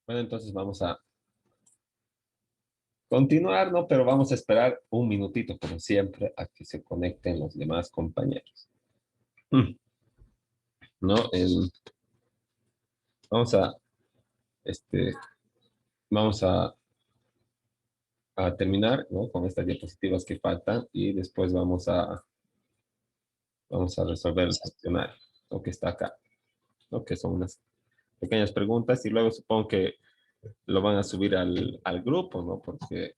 Bueno, entonces vamos a continuar, ¿no? Pero vamos a esperar un minutito, como siempre, a que se conecten los demás compañeros. Mm, ¿No? Vamos a, este, vamos a terminar, ¿no? Con estas diapositivas que faltan y después vamos a resolver el cuestionario, lo que está acá, ¿no? Que son unas pequeñas preguntas y luego supongo que lo van a subir al grupo, ¿no? Porque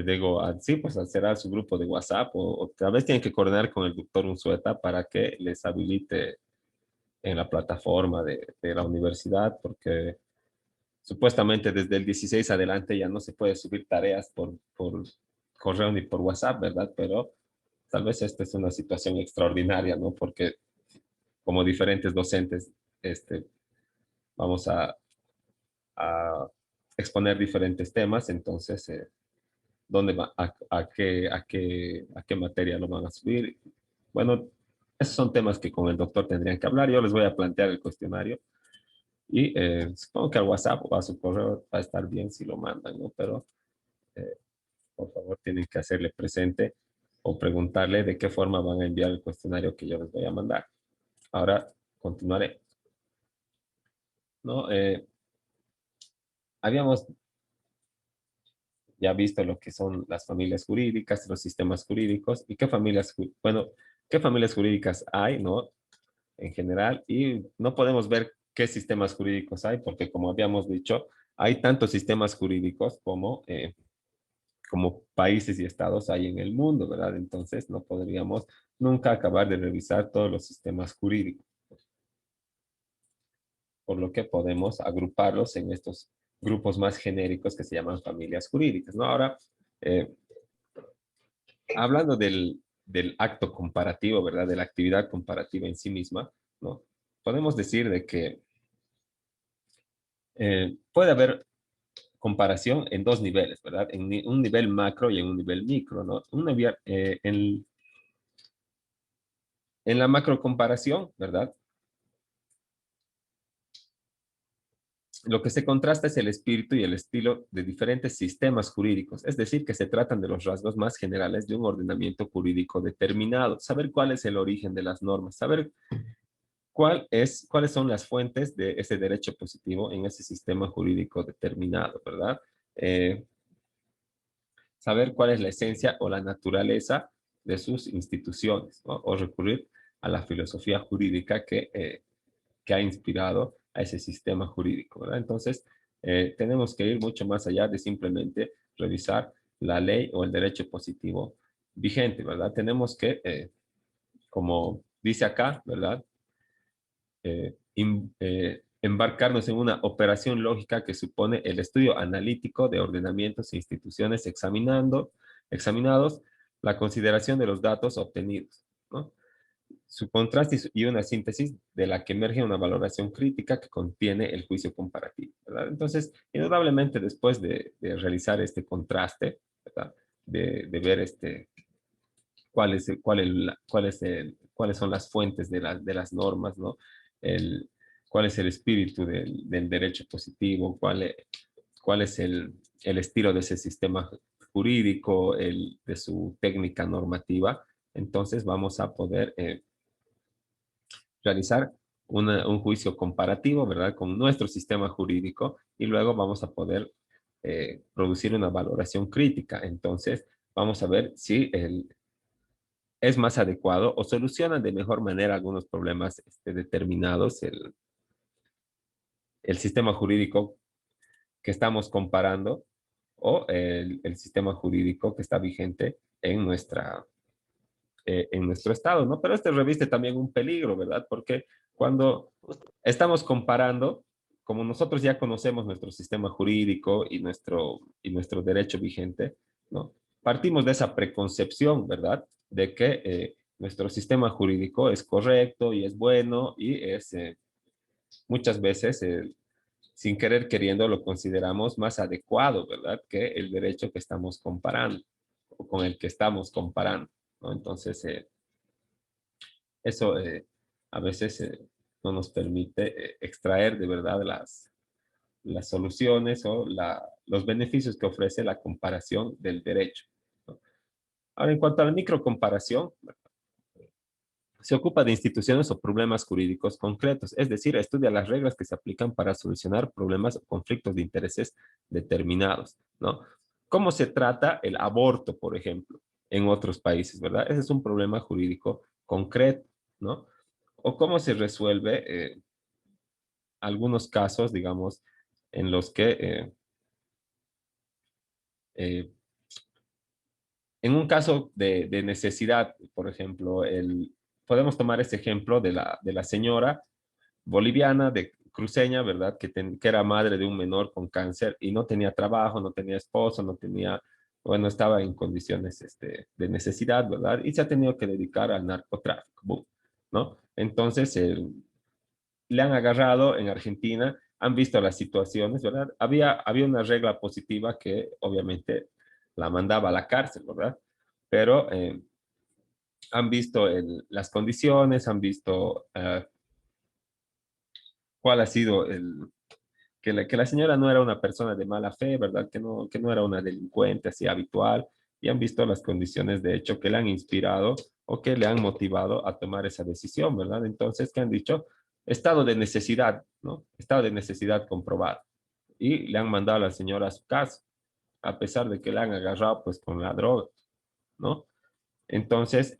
digo, sí, pues será su grupo de WhatsApp o tal vez tienen que coordinar con el doctor Unzueta para que les habilite en la plataforma de la universidad, porque supuestamente desde el 16 adelante ya no se puede subir tareas por correo ni por WhatsApp, ¿verdad? Pero tal vez esta es una situación extraordinaria, ¿no? Porque como diferentes docentes, este, vamos a exponer diferentes temas, entonces, ¿dónde va? ¿A qué materia lo van a subir? Bueno, esos son temas que con el doctor tendrían que hablar. Yo les voy a plantear el cuestionario y supongo que al WhatsApp o a su correo va a estar bien si lo mandan, ¿no? Pero eh, por favor tienen que hacerle presente o preguntarle de qué forma van a enviar el cuestionario que yo les voy a mandar. Ahora continuaré, ¿no? Habíamos ya visto lo que son las familias jurídicas, los sistemas jurídicos y bueno, qué familias jurídicas hay, ¿no? En general, y no podemos ver qué sistemas jurídicos hay, porque como habíamos dicho, hay tantos sistemas jurídicos como países y estados hay en el mundo, ¿verdad? Entonces no podríamos nunca acabar de revisar todos los sistemas jurídicos, por lo que podemos agruparlos en estos grupos más genéricos que se llaman familias jurídicas, ¿no? Ahora, eh, hablando del acto comparativo, ¿verdad? De la actividad comparativa en sí misma, ¿no? Podemos decir de que puede haber comparación en dos niveles, ¿verdad? En un nivel macro y en un nivel micro, ¿no? En la macro comparación, ¿verdad? Lo que se contrasta es el espíritu y el estilo de diferentes sistemas jurídicos, es decir, que se tratan de los rasgos más generales de un ordenamiento jurídico determinado, saber cuál es el origen de las normas, saber cuáles son las fuentes de ese derecho positivo en ese sistema jurídico determinado, ¿verdad? Eh, Saber cuál es la esencia o la naturaleza de sus instituciones, ¿no? O recurrir a la filosofía jurídica que ha inspirado a ese sistema jurídico, ¿verdad? Entonces, tenemos que ir mucho más allá de simplemente revisar la ley o el derecho positivo vigente, ¿verdad? Tenemos que, como dice acá, ¿verdad? Embarcarnos en una operación lógica que supone el estudio analítico de ordenamientos e instituciones examinados, la consideración de los datos obtenidos, ¿no? Su contraste y una síntesis de la que emerge una valoración crítica que contiene el juicio comparativo, ¿verdad? Entonces, indudablemente después de realizar este contraste, ¿verdad? De ver cuáles son las fuentes de las normas, ¿no? El, cuál es el espíritu del derecho positivo, cuál es el estilo de ese sistema jurídico, de su técnica normativa. Entonces vamos a poder realizar un juicio comparativo, ¿verdad? Con nuestro sistema jurídico y luego vamos a poder producir una valoración crítica. Entonces, vamos a ver si es más adecuado o soluciona de mejor manera algunos problemas determinados el sistema jurídico que estamos comparando o el sistema jurídico que está vigente en nuestro estado, ¿no? Pero este reviste también un peligro, ¿verdad? Porque cuando estamos comparando, como nosotros ya conocemos nuestro sistema jurídico y nuestro derecho vigente, ¿no? Partimos de esa preconcepción, ¿verdad? De que nuestro sistema jurídico es correcto y es bueno y es muchas veces, sin querer queriendo, lo consideramos más adecuado, ¿verdad? Que el derecho que estamos comparando o con el que estamos comparando, ¿no? Entonces, eso a veces no nos permite extraer de verdad las soluciones o los beneficios que ofrece la comparación del derecho, ¿no? Ahora, en cuanto a la microcomparación, se ocupa de instituciones o problemas jurídicos concretos, es decir, estudia las reglas que se aplican para solucionar problemas o conflictos de intereses determinados, ¿no? ¿Cómo se trata el aborto, por ejemplo, en otros países, verdad? Ese es un problema jurídico concreto, ¿no? O cómo se resuelve algunos casos, digamos, en los que eh, en un caso de necesidad, por ejemplo, podemos tomar ese ejemplo de la señora boliviana, de cruceña, ¿verdad? Que era madre de un menor con cáncer y no tenía trabajo, no tenía esposo, no tenía, bueno, estaba en condiciones de necesidad, ¿verdad? Y se ha tenido que dedicar al narcotráfico, boom, ¿no? Entonces, le han agarrado en Argentina, han visto las situaciones, ¿verdad? Había una regla positiva que obviamente la mandaba a la cárcel, ¿verdad? Pero han visto las condiciones, han visto cuál ha sido que la señora no era una persona de mala fe, ¿verdad? Que no era una delincuente así habitual, y han visto las condiciones de hecho que le han inspirado o que le han motivado a tomar esa decisión, ¿verdad? Entonces, ¿qué han dicho? Estado de necesidad, ¿no? Estado de necesidad comprobado. Y le han mandado a la señora a su casa, a pesar de que la han agarrado pues con la droga, ¿no? Entonces,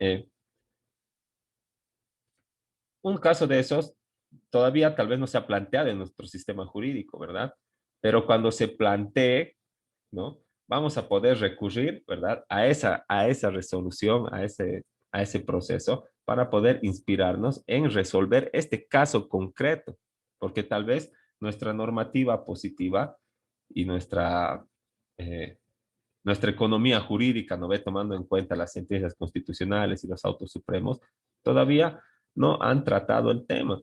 un caso de esos todavía tal vez no se ha planteado en nuestro sistema jurídico, ¿verdad? Pero cuando se plantee, ¿no? Vamos a poder recurrir, ¿verdad? A esa resolución, a ese proceso, para poder inspirarnos en resolver este caso concreto, porque tal vez nuestra normativa positiva y eh, nuestra economía jurídica, ¿no ve? Tomando en cuenta las sentencias constitucionales y los autos supremos, todavía no han tratado el tema.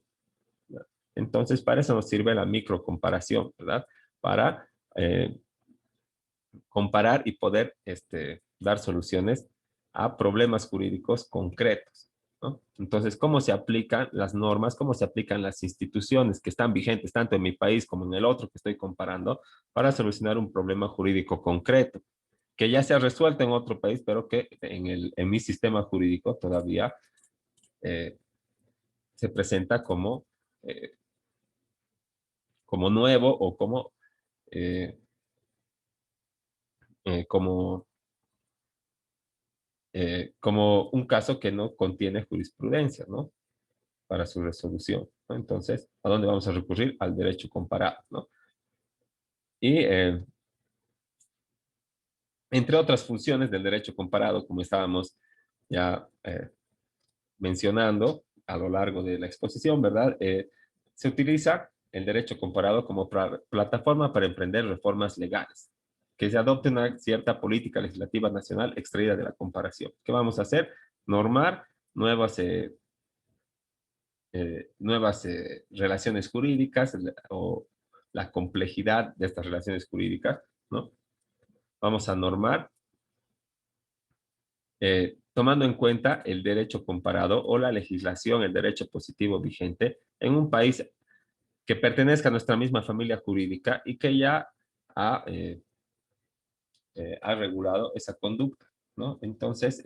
¿Verdad? Entonces, para eso nos sirve la microcomparación, ¿verdad? Para comparar y poder dar soluciones a problemas jurídicos concretos, ¿no? Entonces, ¿cómo se aplican las normas, cómo se aplican las instituciones que están vigentes tanto en mi país como en el otro que estoy comparando para solucionar un problema jurídico concreto, que ya se ha resuelto en otro país, pero que en mi sistema jurídico todavía eh, se presenta eh, como nuevo o eh, como como un caso que no contiene jurisprudencia, ¿no? Para su resolución, ¿no? Entonces, ¿a dónde vamos a recurrir? Al derecho comparado, ¿no? Y entre otras funciones del derecho comparado, como estábamos ya mencionando a lo largo de la exposición, ¿verdad? Se utiliza el derecho comparado como plataforma para emprender reformas legales, que se adopte una cierta política legislativa nacional extraída de la comparación. ¿Qué vamos a hacer? Normar nuevas nuevas relaciones jurídicas o la complejidad de estas relaciones jurídicas, ¿no? Vamos a normar tomando en cuenta el derecho comparado o la legislación, el derecho positivo vigente en un país que pertenezca a nuestra misma familia jurídica y que ya ha, ha regulado esa conducta, ¿no? Entonces,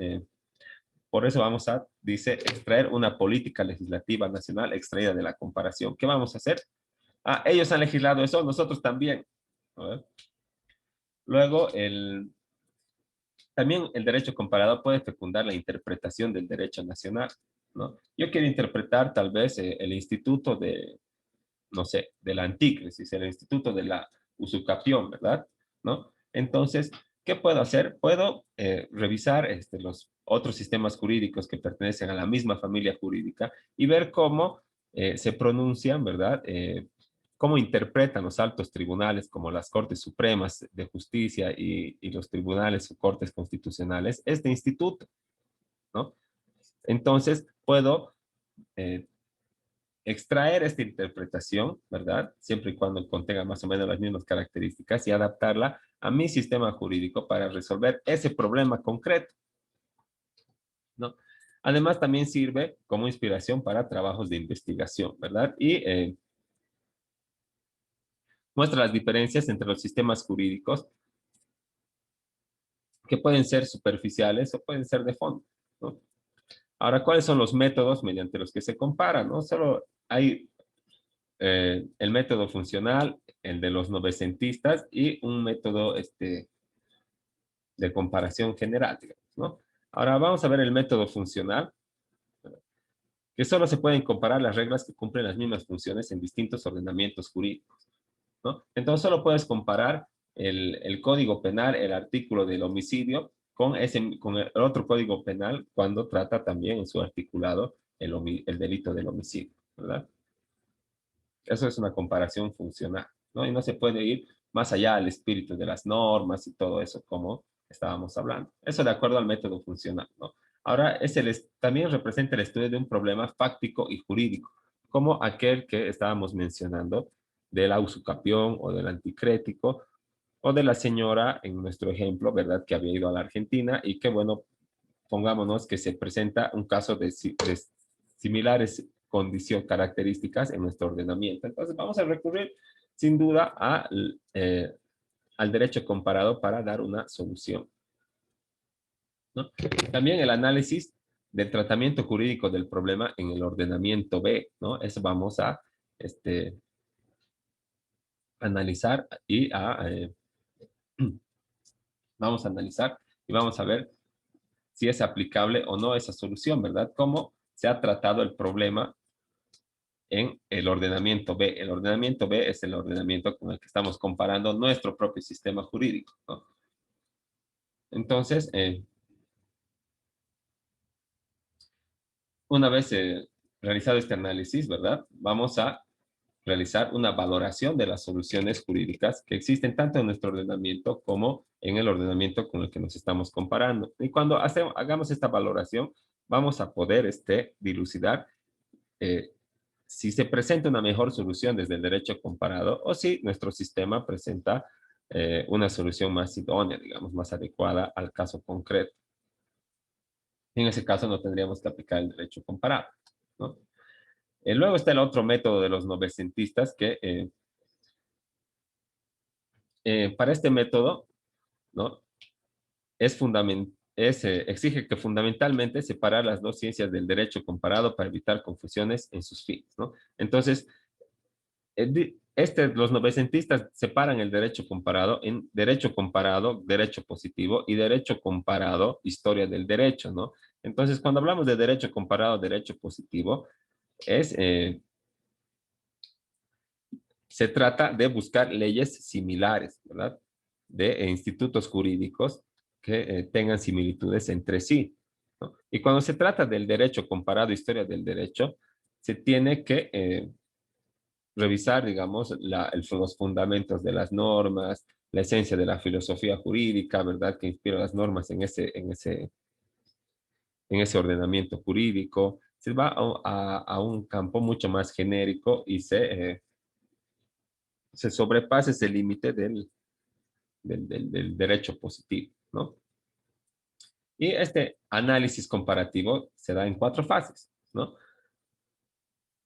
por eso vamos a, dice, extraer una política legislativa nacional extraída de la comparación. ¿Qué vamos a hacer? Ah, ellos han legislado eso, nosotros también. A ver. Luego, también el derecho comparado puede fecundar la interpretación del derecho nacional, ¿no? Yo quiero interpretar tal vez el instituto de, no sé, de la antícresis, el instituto de la usucapión, ¿verdad? ¿No? Entonces, ¿qué puedo hacer? Puedo revisar los otros sistemas jurídicos que pertenecen a la misma familia jurídica y ver cómo se pronuncian, ¿verdad? Cómo interpretan los altos tribunales como las Cortes Supremas de Justicia y los tribunales o Cortes Constitucionales este instituto, ¿no? Entonces, puedo eh, extraer esta interpretación, ¿verdad? Siempre y cuando contenga más o menos las mismas características y adaptarla a mi sistema jurídico para resolver ese problema concreto, ¿no? Además, también sirve como inspiración para trabajos de investigación, ¿verdad? Y Muestra las diferencias entre los sistemas jurídicos que pueden ser superficiales o pueden ser de fondo, ¿no? Ahora, ¿cuáles son los métodos mediante los que se compara, no? Solo hay el método funcional, el de los novecentistas y un método de comparación general, digamos, ¿no? Ahora vamos a ver el método funcional, que solo se pueden comparar las reglas que cumplen las mismas funciones en distintos ordenamientos jurídicos, ¿no? Entonces solo puedes comparar el código penal, el artículo del homicidio, con el otro código penal cuando trata también en su articulado el delito del homicidio, ¿verdad? Eso es una comparación funcional, ¿no? Y no se puede ir más allá del espíritu de las normas y todo eso, como estábamos hablando. Eso de acuerdo al método funcional, ¿no? Ahora, también representa el estudio de un problema fáctico y jurídico, como aquel que estábamos mencionando del usucapión o del anticrético, o de la señora, en nuestro ejemplo, ¿verdad? Que había ido a la Argentina y que, bueno, pongámonos que se presenta un caso de similares condiciones, características en nuestro ordenamiento. Entonces vamos a recurrir sin duda al derecho comparado para dar una solución, ¿no? También el análisis del tratamiento jurídico del problema en el ordenamiento B, ¿no? Eso vamos a analizar vamos a analizar y vamos a ver si es aplicable o no esa solución, ¿verdad? Cómo se ha tratado el problema en el ordenamiento B. El ordenamiento B es el ordenamiento con el que estamos comparando nuestro propio sistema jurídico, ¿no? Entonces, una vez realizado este análisis, ¿verdad? Vamos a realizar una valoración de las soluciones jurídicas que existen tanto en nuestro ordenamiento como en el ordenamiento con el que nos estamos comparando. Y cuando hagamos esta valoración, vamos a poder dilucidar eh, si se presenta una mejor solución desde el derecho comparado o si nuestro sistema presenta una solución más idónea, digamos, más adecuada al caso concreto. En ese caso no tendríamos que aplicar el derecho comparado, ¿no? Luego está el otro método de los novecentistas que para este método, ¿no? Exige que fundamentalmente separar las dos ciencias del derecho comparado para evitar confusiones en sus fines, ¿no? Entonces, los novecentistas separan el derecho comparado en derecho comparado, derecho positivo y derecho comparado, historia del derecho, ¿no? Entonces, cuando hablamos de derecho comparado, derecho positivo, es, se trata de buscar leyes similares, ¿verdad? De institutos jurídicos que tengan similitudes entre sí, ¿no? Y cuando se trata del derecho comparado, historia del derecho, se tiene que revisar, digamos, los fundamentos de las normas, la esencia de la filosofía jurídica, ¿verdad? Que inspira las normas en ese ordenamiento jurídico. Se va a un campo mucho más genérico y se sobrepasa ese límite del derecho positivo, ¿no? Y este análisis comparativo se da en 4 fases, ¿no?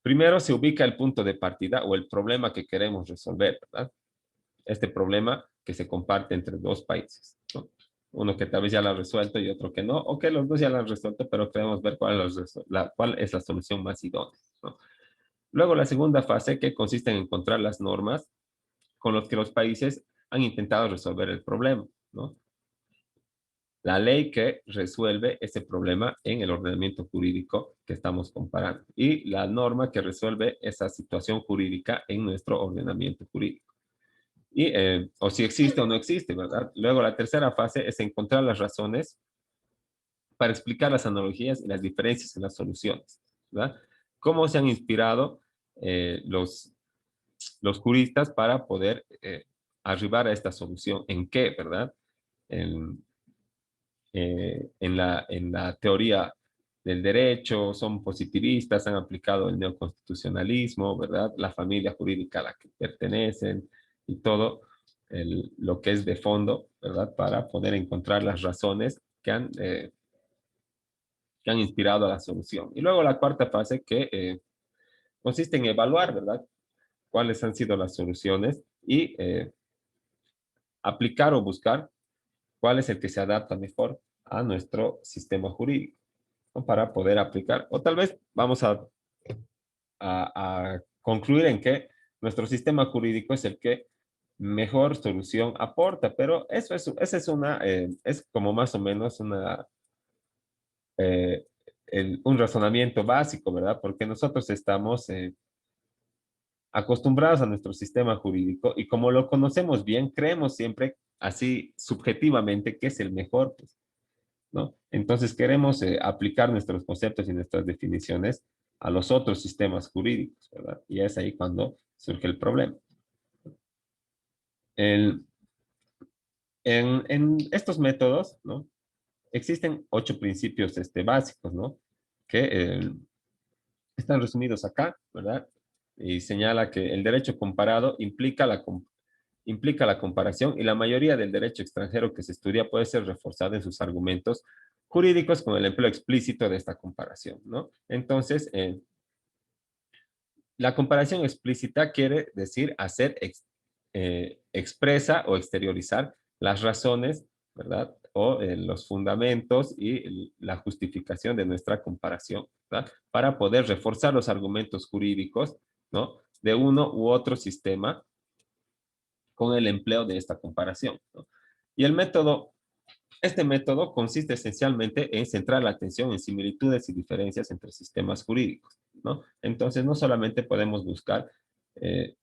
Primero se ubica el punto de partida o el problema que queremos resolver, ¿verdad? Este problema que se comparte entre dos países, ¿no? Uno que tal vez ya lo ha resuelto y otro que no, o que los dos ya lo han resuelto, pero queremos ver cuál es la solución más idónea, ¿no? Luego la segunda fase que consiste en encontrar las normas con las que los países han intentado resolver el problema, ¿no? La ley que resuelve ese problema en el ordenamiento jurídico que estamos comparando y la norma que resuelve esa situación jurídica en nuestro ordenamiento jurídico. O si existe o no existe, ¿verdad? Luego la tercera fase es encontrar las razones para explicar las analogías y las diferencias en las soluciones, ¿verdad? Cómo se han inspirado los juristas para poder arribar a esta solución. ¿En qué, verdad? En, en la teoría del derecho, son positivistas, han aplicado el neoconstitucionalismo, ¿verdad? La familia jurídica a la que pertenecen y todo lo que es de fondo, ¿verdad? Para poder encontrar las razones que han inspirado a la solución. Y luego la cuarta fase que consiste en evaluar, ¿verdad? Cuáles han sido las soluciones y aplicar o buscar cuál es el que se adapta mejor a nuestro sistema jurídico, ¿no? Para poder aplicar. O tal vez vamos a concluir en que nuestro sistema jurídico es el que mejor solución aporta, pero esa es es como más o menos eh, un razonamiento básico, ¿verdad? Porque nosotros estamos acostumbrados a nuestro sistema jurídico y como lo conocemos bien, creemos siempre así subjetivamente que es el mejor, pues, ¿no? Entonces queremos aplicar nuestros conceptos y nuestras definiciones a los otros sistemas jurídicos, ¿verdad? Y es ahí cuando surge el problema. El, en estos métodos, ¿no? Existen 8 principios básicos, ¿no? Que están resumidos acá, ¿verdad? Y señala que el derecho comparado implica la comparación y la mayoría del derecho extranjero que se estudia puede ser reforzada en sus argumentos jurídicos con el empleo explícito de esta comparación, ¿no? Entonces, la comparación explícita quiere decir hacer expresa o exteriorizar las razones, ¿verdad? O los fundamentos y la justificación de nuestra comparación, ¿verdad? Para poder reforzar los argumentos jurídicos, ¿no? De uno u otro sistema con el empleo de esta comparación, ¿no? Y este método consiste esencialmente en centrar la atención en similitudes y diferencias entre sistemas jurídicos, ¿no? Entonces, no solamente podemos buscar eh,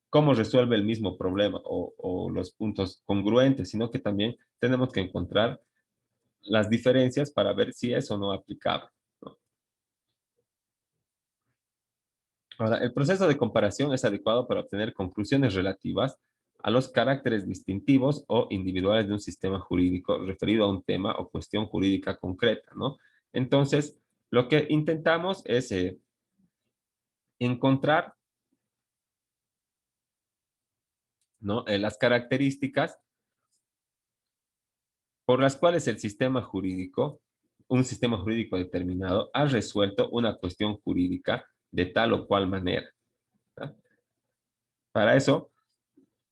cómo resuelve el mismo problema o los puntos congruentes, sino que también tenemos que encontrar las diferencias para ver si es o no aplicable, ¿no? Ahora, el proceso de comparación es adecuado para obtener conclusiones relativas a los caracteres distintivos o individuales de un sistema jurídico referido a un tema o cuestión jurídica concreta, ¿no? Entonces, lo que intentamos es encontrar, ¿no? Las características por las cuales un sistema jurídico determinado, ha resuelto una cuestión jurídica de tal o cual manera, ¿no? Para eso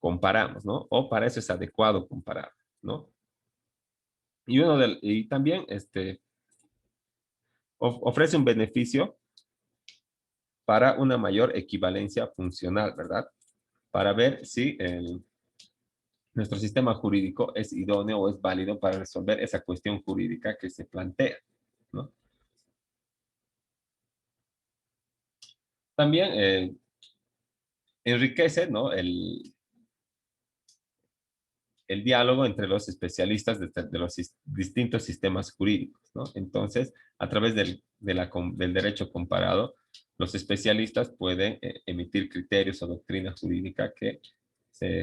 comparamos, ¿no? O para eso es adecuado comparar, ¿no? Y también ofrece un beneficio para una mayor equivalencia funcional, ¿verdad? Para ver si nuestro sistema jurídico es idóneo o es válido para resolver esa cuestión jurídica que se plantea, ¿no? También enriquece, ¿no? El diálogo entre los especialistas de los distintos sistemas jurídicos, ¿no? Entonces, a través del derecho comparado, los especialistas pueden emitir criterios o doctrina jurídica que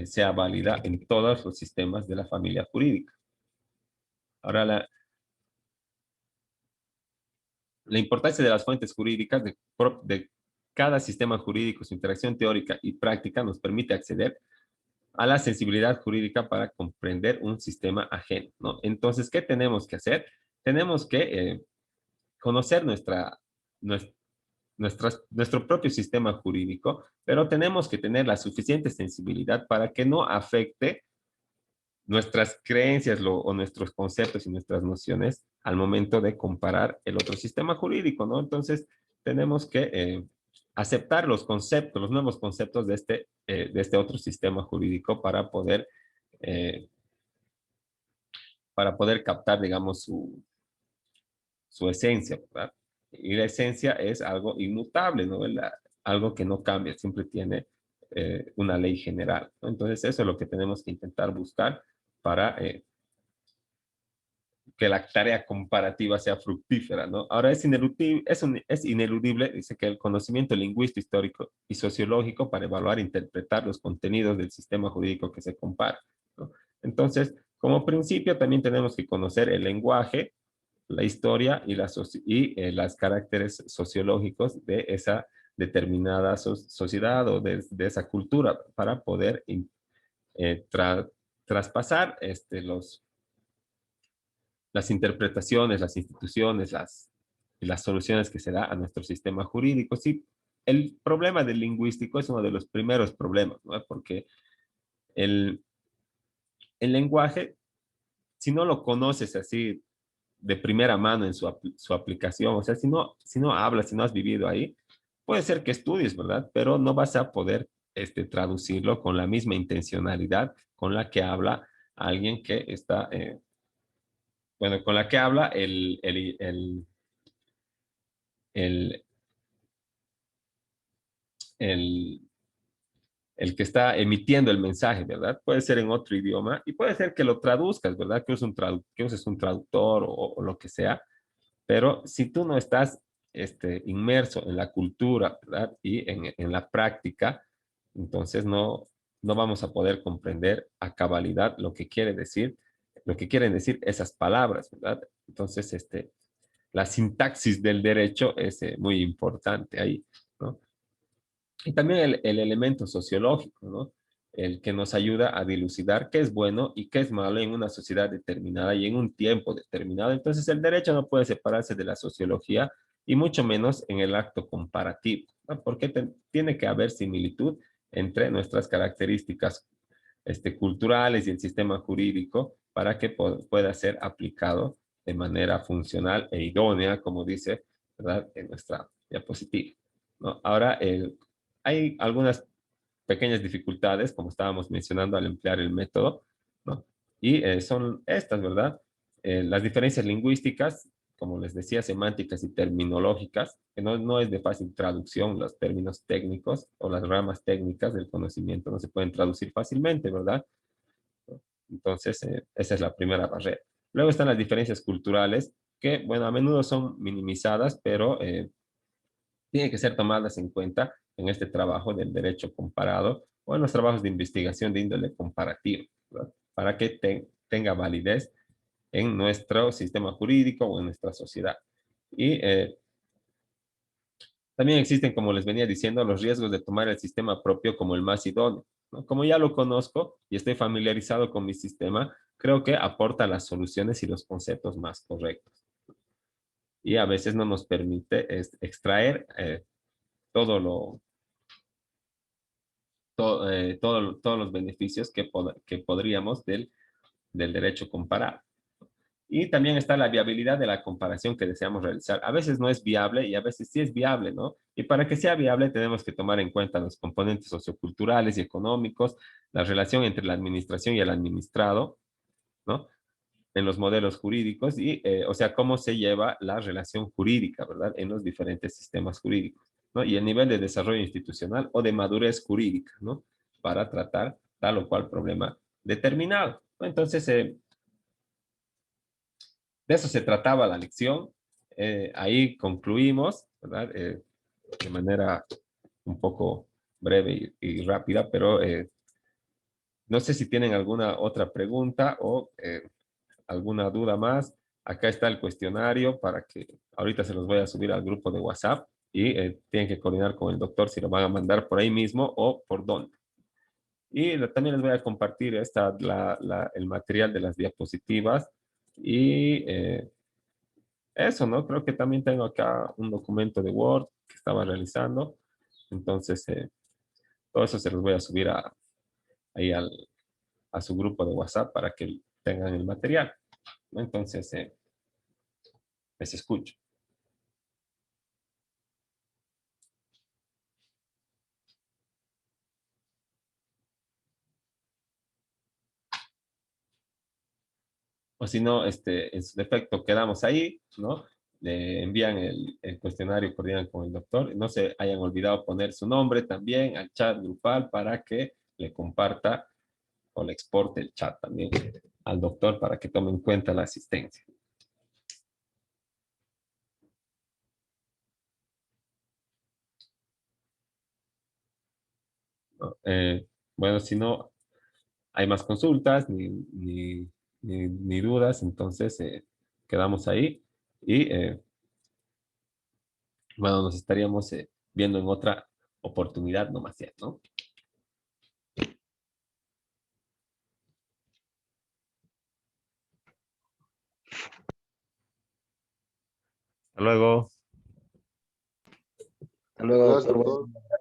sea válida en todos los sistemas de la familia jurídica. Ahora, la importancia de las fuentes jurídicas de cada sistema jurídico, su interacción teórica y práctica nos permite acceder a la sensibilidad jurídica para comprender un sistema ajeno, ¿no? Entonces, ¿qué tenemos que hacer? Tenemos que conocer nuestro propio sistema jurídico, pero tenemos que tener la suficiente sensibilidad para que no afecte nuestras creencias o nuestros conceptos y nuestras nociones al momento de comparar el otro sistema jurídico, ¿no? Entonces, tenemos que aceptar los conceptos, los nuevos conceptos de este otro sistema jurídico eh, para poder captar, digamos, su esencia, ¿verdad? Y la esencia es algo inmutable, ¿no? Algo que no cambia, siempre tiene una ley general, ¿no? Entonces, eso es lo que tenemos que intentar buscar para que la tarea comparativa sea fructífera, ¿no? Ahora es ineludible, dice que el conocimiento lingüístico, histórico y sociológico para evaluar e interpretar los contenidos del sistema jurídico que se compara, ¿no? Entonces, como principio, también tenemos que conocer el lenguaje, la historia y los caracteres sociológicos de esa determinada sociedad o de esa cultura para poder traspasar las interpretaciones, las instituciones, las soluciones que se da a nuestro sistema jurídico. Sí, el problema del lingüístico es uno de los primeros problemas, ¿no? Porque El, el lenguaje, si no lo conoces así de primera mano en su aplicación, o sea, si no hablas, si no has vivido ahí, puede ser que estudies, ¿verdad? Pero no vas a poder traducirlo con la misma intencionalidad con la que habla alguien que está, bueno, con la que habla el, el, el que está emitiendo el mensaje, ¿verdad? Puede ser en otro idioma y puede ser que lo traduzcas, ¿verdad? Que uses un traductor o lo que sea, pero si tú no estás inmerso en la cultura, ¿verdad? Y en la práctica, entonces no vamos a poder comprender a cabalidad lo que quiere decir, lo que quieren decir esas palabras, ¿verdad? Entonces, la sintaxis del derecho es muy importante ahí, ¿no? Y también el elemento sociológico, ¿no? El que nos ayuda a dilucidar qué es bueno y qué es malo en una sociedad determinada y en un tiempo determinado. Entonces, el derecho no puede separarse de la sociología y mucho menos en el acto comparativo, ¿no? Porque tiene que haber similitud entre nuestras características culturales y el sistema jurídico para que pueda ser aplicado de manera funcional e idónea, como dice, ¿verdad? En nuestra diapositiva, ¿no? Ahora, hay algunas pequeñas dificultades, como estábamos mencionando al emplear el método, ¿no? Y son estas, ¿verdad? Las diferencias lingüísticas, como les decía, semánticas y terminológicas, que no es de fácil traducción, los términos técnicos o las ramas técnicas del conocimiento no se pueden traducir fácilmente, ¿verdad? Entonces, esa es la primera barrera. Luego están las diferencias culturales, que, bueno, a menudo son minimizadas, pero tienen que ser tomadas en cuenta en este trabajo del derecho comparado o en los trabajos de investigación de índole comparativo, ¿verdad? Para que tenga validez en nuestro sistema jurídico o en nuestra sociedad. Y también existen, como les venía diciendo, los riesgos de tomar el sistema propio como el más idóneo, ¿no? Como ya lo conozco y estoy familiarizado con mi sistema, creo que aporta las soluciones y los conceptos más correctos. Y a veces no nos permite extraer todo lo, todos los beneficios que podríamos del derecho comparado. Y también está la viabilidad de la comparación que deseamos realizar. A veces no es viable y a veces sí es viable, ¿no? Y para que sea viable tenemos que tomar en cuenta los componentes socioculturales y económicos, la relación entre la administración y el administrado, ¿no? En los modelos jurídicos y, o sea, cómo se lleva la relación jurídica, ¿verdad? En los diferentes sistemas jurídicos, ¿no? Y el nivel de desarrollo institucional o de madurez jurídica, ¿no? Para tratar tal o cual problema determinado, ¿no? Entonces, de eso se trataba la lección. Ahí concluimos, ¿verdad? De manera un poco breve y rápida, pero no sé si tienen alguna otra pregunta o alguna duda más. Acá está el cuestionario para que ahorita se los voy a subir al grupo de WhatsApp y tienen que coordinar con el doctor si lo van a mandar por ahí mismo o por dónde. Y también les voy a compartir el material de las diapositivas y eso, ¿no? Creo que también tengo acá un documento de Word que estaba realizando. Entonces, todo eso se los voy a subir ahí a su grupo de WhatsApp para que tengan el material, ¿no? Entonces, les escucho. O si no, en su defecto quedamos ahí, ¿no? Le envían el cuestionario, coordinan con el doctor. No se hayan olvidado poner su nombre también al chat grupal para que le comparta o le exporte el chat también al doctor para que tome en cuenta la asistencia. ¿No? Bueno, si no hay más consultas ni dudas, entonces quedamos ahí y bueno, nos estaríamos viendo en otra oportunidad, no más ya, ¿no? Hasta luego. Hasta luego, Gracias, doctor. doctor.